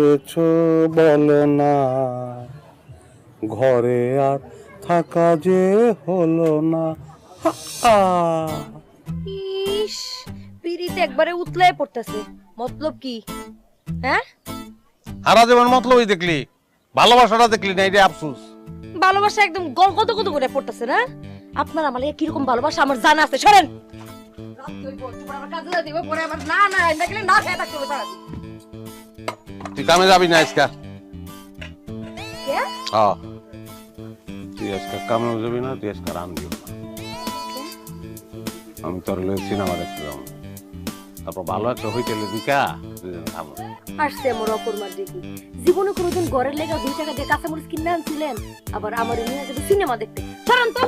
করেছো বলো না, ঘরে আর থাকা যে হলো না। হা, ইস, পিড়িতে একবারে উতলায় পড়তেছে। মতলব কি? হ্যাঁ, সারা জীবন মতলবই দেখলি, ভালোবাসাটা দেখলি না, এটা আফসোস। ভালোবাসা একদম গলগত কত করে পড়তেছে না? আপনার আমার কিরকম ভালোবাসা আমার জানা আছে, সরেন। তুই কামে যাবি না আজকা? হ্যাঁ, তুই আজকে কামে যাবি না, তুই আজকে রান দিও না। আমি তোর সিনেমা দেখতে যাবো, তারপর ভালো একটা হোটেলে দিকা দুজন খাবো। আসছে আমার অপরমার দেখি, জীবনে কোনোদিন ঘরের লেগে 2 টাকা দিয়ে কাঁচামরিচ কিনে আনছিলেন, আবার আমার নিয়ে যাবে সিনেমা দেখতে। সরেন তো।